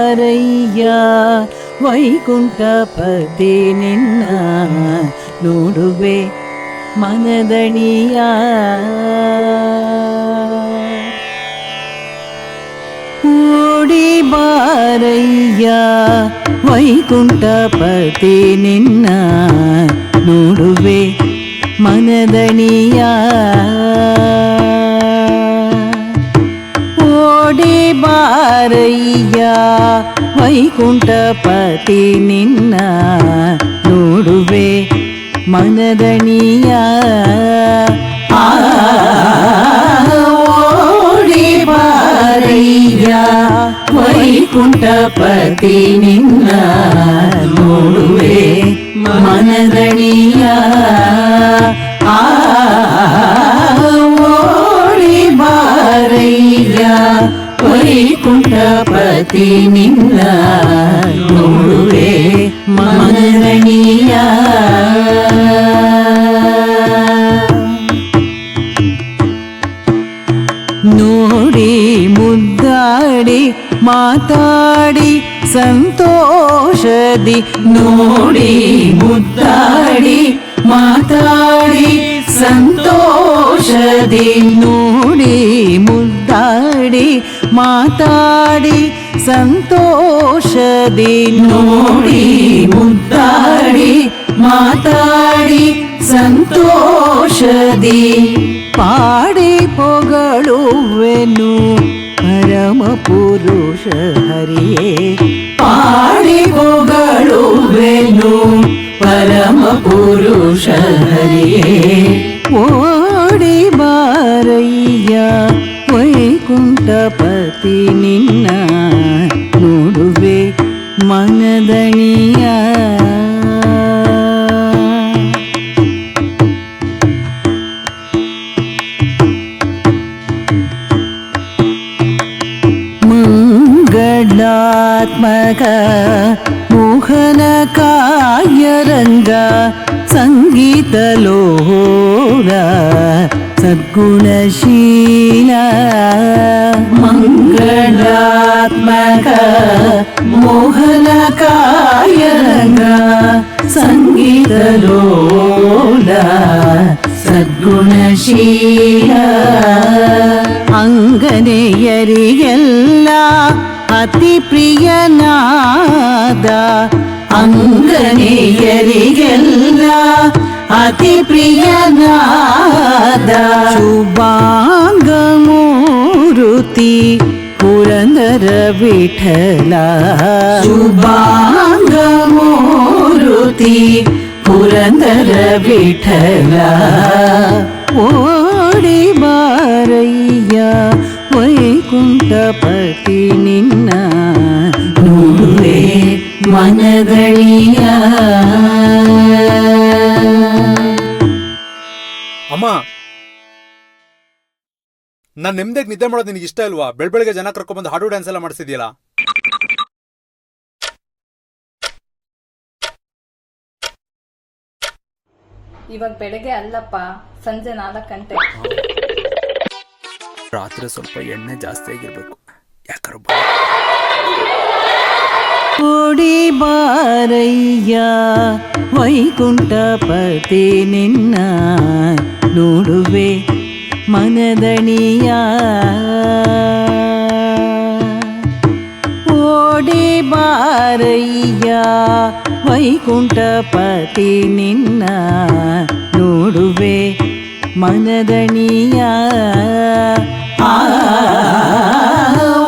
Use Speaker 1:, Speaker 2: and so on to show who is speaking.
Speaker 1: ಬಾರಯ್ಯ ವೈಕುಂಠಪತಿ ನಿನ್ನ ನೋಡುವೆ ಮನದಣಿಯ. ಓಡಿ ಬಾರಯ್ಯ ವೈಕುಂಠಪತಿ ನಿನ್ನ ನೋಡುವೆ ಮನದಣಿಯ. ಓಡಿ ಬಾರಯ್ಯ ವೈಕುಂಠಪತಿ ನಿನ್ನ ನೋಡುವೆ ಮನದಣಿಯ. ಓಡಿ ಬಾರಯ್ಯ ವೈಕುಂಠಪತಿ ನಿನ್ನ ನೋಡುವೆ ಮನದಣಿಯ. ಓಡಿ ಬಾರಯ್ಯ ವೈಕುಂಠಪತಿ ನಿನ್ನ ನೋಡುವೆ ಮನದಣಿಯ. ನೋಡಿ ಮುದ್ದಾಡಿ ಮಾತಾಡಿ ಸಂತೋಷದಿ, ನೋಡಿ ಮುದ್ದಾಡಿ ಮಾತಾಡಿ ಸಂತೋಷದಿ, ನೋಡಿ ಮುದ್ದಾಡಿ ಮಾತಾಡಿ ಸಂತೋಷದಿ, ನೋಡಿ ಮುದ್ದಾಡಿ ಮಾತಾಡಿ ಸಂತೋಷದಿ. ಪಾಡಿ ಪೊಗಳುವೆನು ಪರಮ ಪುರುಷ ಹರಿಯೇ, ಪಾಡಿ ಪೊಗಳುವೆನು ಪರಮ ಪುರುಷ ಹರಿಯೇ. ಓಡಿ ಬಾರಯ್ಯ ವೈಕುಂಠಪತಿ ನಿನ್ನ ನೋಡುವೆ ಮನದಣಿಯ. ಮಂಗಳಾತ್ಮಕ ಮೋಹನಕಾಯ ರಂಗ ಸಂಗೀತ ಲೋಲ ಸದ್ಗುಣಶೀಲ. ಮಂಗಳಾತ್ಮಕ ಮೋಹನಕಾಯ ರಂಗ ಸಂಗೀತ ಲೋಲ ಸದ್ಗುಣಶೀಲ. ಅಂಗನೆಯರಿಗೆಲ್ಲ ಅತಿ ಪ್ರಿಯನಾದ, ಅಂಗನೆಯರಿಗೆಲ್ಲ ಅತಿ ಪ್ರಿಯನಾದ. ಶುಭಾಂಗಮೂರುತಿ ಪುರಂದರ ವಿಠಲ, ಶುಭಾಂಗಮೂರುತಿ ಪುರಂದರ ವಿಠಲ. ಓಡಿ ಬಾರಯ್ಯ ವೈಕುಂಠಪತಿ ನಿನ್ನ ನೋಡುವೆ ಮನದಣಿಯ.
Speaker 2: ಅಮ್ಮ, ನಾನ್ ನೆಮ್ಮದಿಯಾಗಿ ನಿದ್ದೆ ಮಾಡೋದು ನಿನಗೆ ಇಷ್ಟ ಇಲ್ವಾ? ಬೆಳಗ್ಗೆ ಜನ ಕರ್ಕೊಂಡ್ಬಂದು ಹಾಡು ಡ್ಯಾನ್ಸ್ ಎಲ್ಲ ಮಾಡಿಸಿದ್ಯಲ್ಲ.
Speaker 3: ಇವಾಗ ಬೆಳಗ್ಗೆ ಅಲ್ಲಪ್ಪ, ಸಂಜೆ 4 ಗಂಟೆ.
Speaker 2: ರಾತ್ರಿ ಸ್ವಲ್ಪ ಎಣ್ಣೆ ಜಾಸ್ತಿ ಆಗಿರ್ಬೇಕು, ಯಾಕರ.
Speaker 1: ಓಡಿ ಬಾರಯ್ಯ ವೈಕುಂಠಪತಿ ನಿನ್ನ ನೋಡುವೆ ಮನದಣಿಯ. ಓಡಿ ಬಾರಯ್ಯ ವೈಕುಂಠಪತಿ ನಿನ್ನ ನೋಡುವೆ ಮನದಣಿಯ.